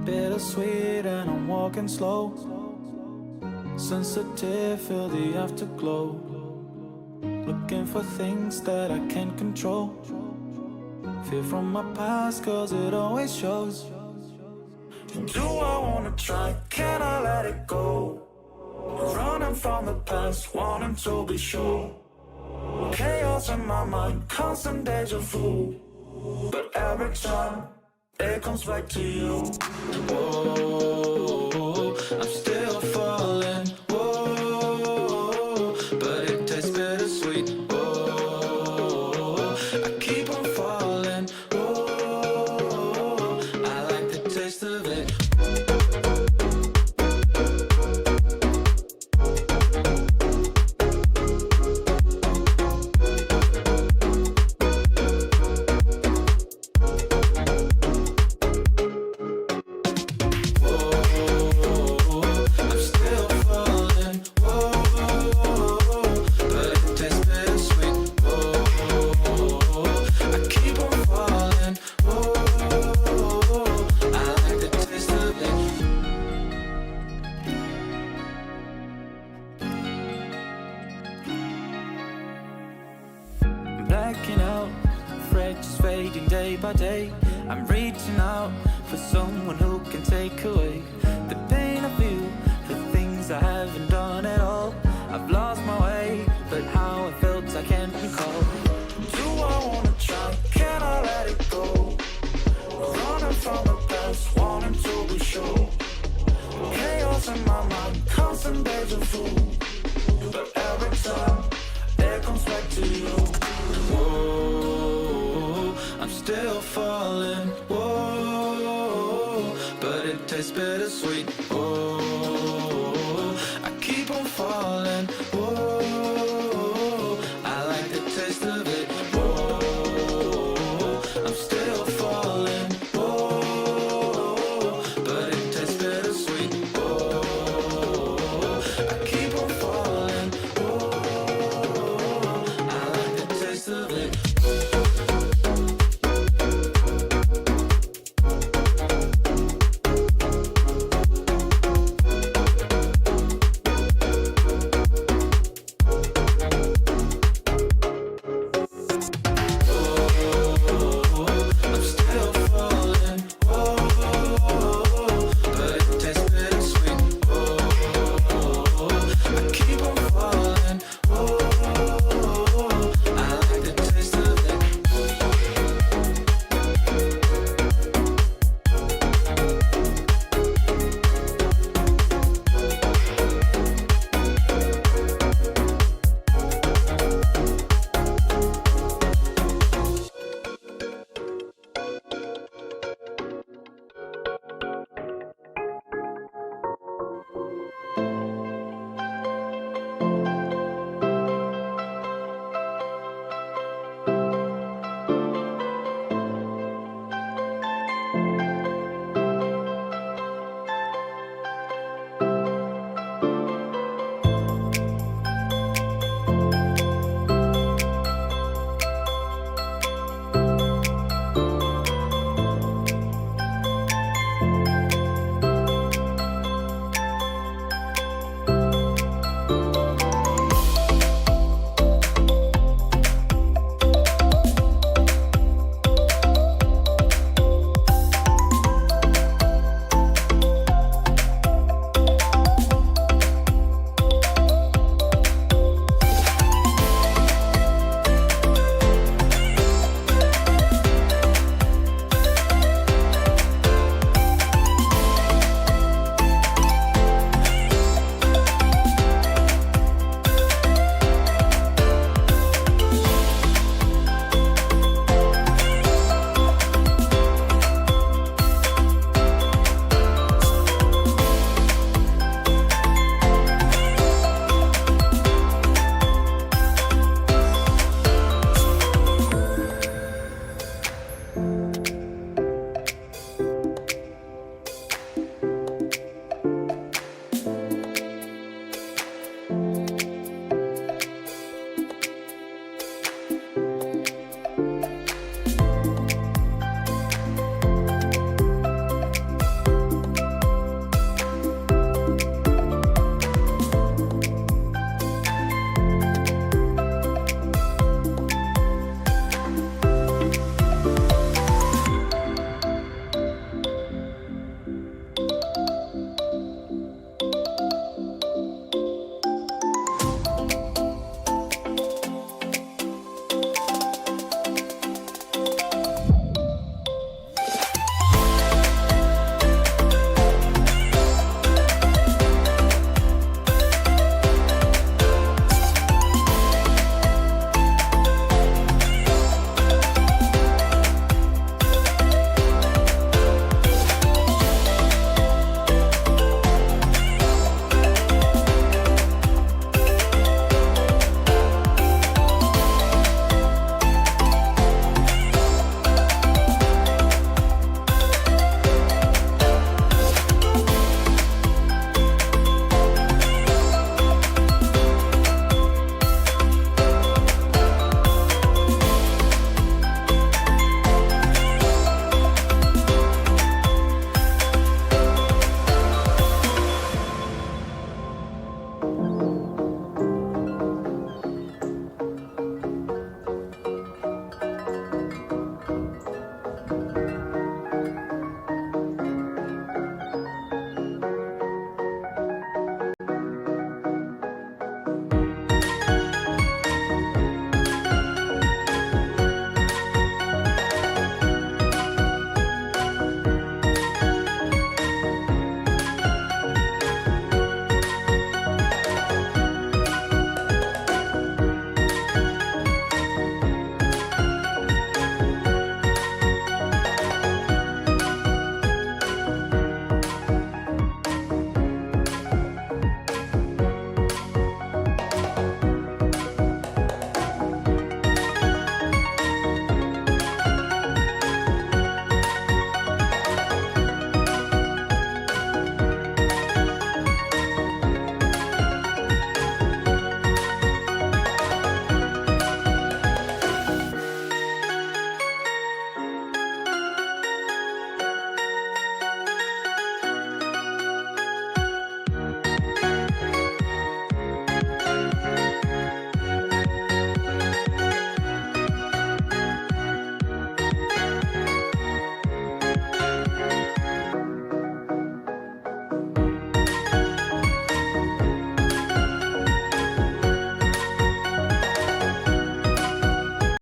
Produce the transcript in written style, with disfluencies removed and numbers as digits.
bittersweet and I'm walking slow. Sensitive, feel the afterglow. Looking for things that I can't control. Fear from my past cause it always shows. Do I wanna try? Can I let it go? Running from the past, wanting to be sure. Chaos in my mind, constant deja vu. But every time, it comes back to you. Whoa, I'm still falling. Whoa, but it tastes bittersweet. Whoa, I keep on falling. Whoa, I like the taste of it. Blacking out, afraid just fading day by day. I'm reaching out for someone who can take away the pain I feel, the things I haven't done at all. I've lost my way, but how I felt I can't recall. Do I wanna try? Can I let it go? Running from the past, wanting to be sure. Chaos in my mind, constant deja vu. But every time, it comes back to you. Whoa, I'm still falling. Whoa.